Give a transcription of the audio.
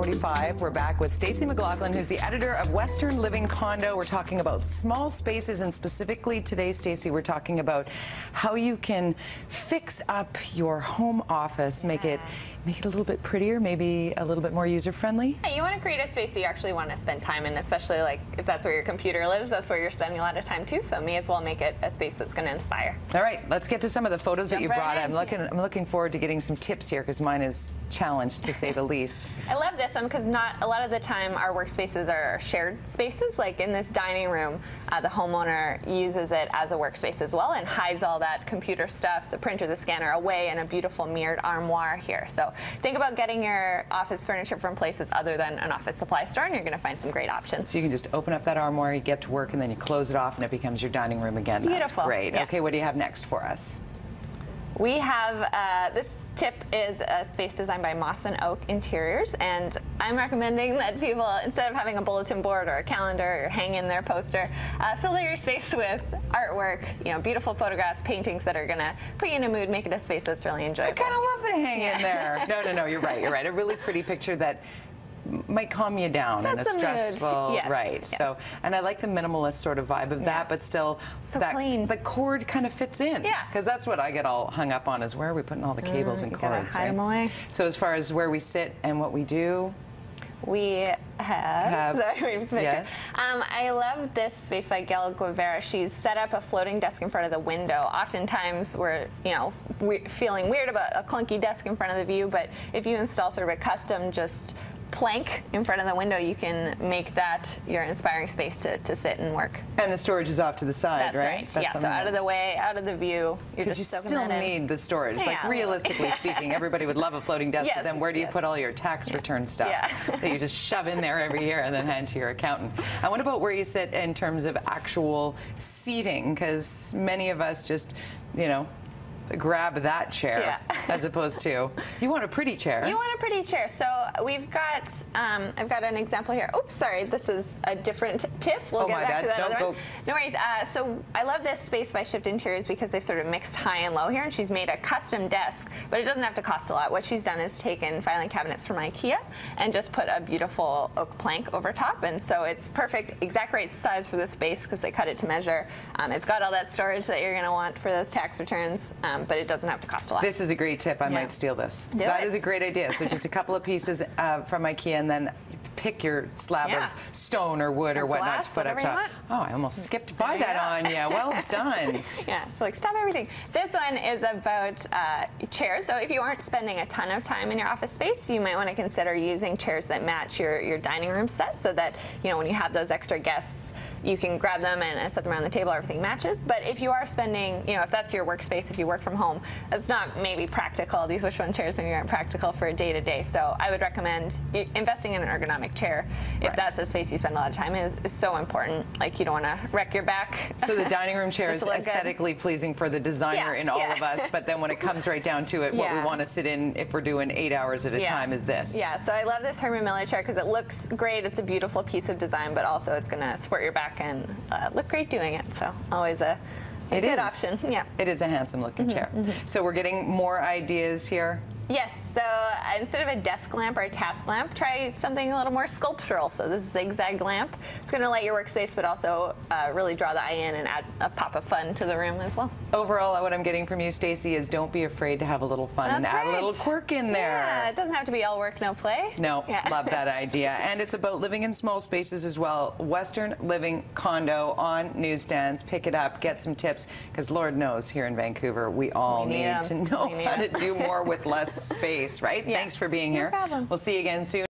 7:45. We're back with Stacey McLachlan, who's the editor of Western Living Condo. We're talking about small spaces, and specifically today, Stacey, we're talking about how you can fix up your home office, make it a little bit prettier, maybe a little bit more user-friendly. Yeah, you want to create a space that you actually want to spend time in, especially like if that's where your computer lives, that's where you're spending a lot of time too. So may as well make it a space that's going to inspire. All right, let's get to some of the photos that you brought. I'm looking forward to getting some tips here because mine is challenged to say the least. I love this one because not a lot of the time our workspaces are shared spaces. Like in this dining room, the homeowner uses it as a workspace as well and hides all that computer stuff, the printer, the scanner away in a beautiful mirrored armoire here. So think about getting your office furniture from places other than an office supply store, and you're going to find some great options. So you can just open up that armoire, you get to work, and then you close it off, and it becomes your dining room again. Beautiful. That's great. Yeah. Okay, what do you have next for us? We have, this tip is a space designed by Moss and Oak Interiors, and I'm recommending that people, instead of having a bulletin board or a calendar or hang in their poster, fill your space with artwork, beautiful photographs, paintings that are going to put you in a mood, make it a space that's really enjoyable. I kind of love the hang in there. No, you're right. A really pretty picture that might calm you down in a stressful, yes. So, and I like the minimalist sort of vibe of that, but still, so clean. The cord kind of fits in. Yeah, because that's what I get all hung up on: is where are we putting all the cables and cords? Hide them away. So, as far as where we sit and what we do, we have sorry, yes. I love this space by Gail Guevara. She's set up a floating desk in front of the window. Oftentimes we're feeling weird about a clunky desk in front of the view, but if you install sort of a custom just plank in front of the window, you can make that your inspiring space to sit and work. And the storage is off to the side, that's right? That's so out of the way, out of the view. Because you still need the storage. Like realistically speaking, everybody would love a floating desk, but then where do you put all your tax return stuff that you just shove in there every year and then hand to your accountant? And what about where you sit in terms of actual seating? Because many of us just, grab that chair as opposed to, you want a pretty chair. You want a pretty chair. So we've got, I've got an example here. Oops, sorry, this is a different tip. We'll get back to that other one. No worries. So I love this space by Shift Interiors because they've sort of mixed high and low here, and she's made a custom desk, but it doesn't have to cost a lot. What she's done is taken filing cabinets from IKEA and just put a beautiful oak plank over top, and so it's perfect, exact right size for the space because they cut it to measure. It's got all that storage that you're going to want for those tax returns. But it doesn't have to cost a lot. This is a great tip. I might steal this. That is a great idea. So just a couple of pieces from IKEA, and then pick your slab of stone or wood or whatnot to put up top. Oh, I almost skipped by that on you. Well done. So like stop everything. This one is about chairs. So if you aren't spending a ton of time in your office space, you might want to consider using chairs that match your dining room set, so that when you have those extra guests, you can grab them and set them around the table. Everything matches. But if you are spending, if that's your workspace, if you work from home, it's not maybe practical. These wishbone chairs maybe aren't practical for a day-to-day. So I would recommend investing in an ergonomic chair if that's a space you spend a lot of time in. Is so important. Like you don't want to wreck your back. So the dining room chair is aesthetically pleasing for the designer in all of us, but then when it comes right down to it, what we want to sit in if we're doing 8 hours at a time is this. So I love this Herman Miller chair because it looks great. It's a beautiful piece of design, but also it's going to support your back and look great doing it. So always a good option. It is a handsome looking chair. So we're getting more ideas here. Yes, so instead of a desk lamp or a task lamp, try something a little more sculptural. So this zigzag lamp, it's going to light your workspace, but also really draw the eye in and add a pop of fun to the room as well. Overall, what I'm getting from you, Stacey, is don't be afraid to have a little fun and add a little quirk in there. Yeah, it doesn't have to be all work, no play. No, love that idea. And it's about living in small spaces as well. Western Living Condo on newsstands. Pick it up, get some tips, because Lord knows here in Vancouver, we all need to know how to do more with less space, right? Thanks for being here. No problem. We'll see you again soon.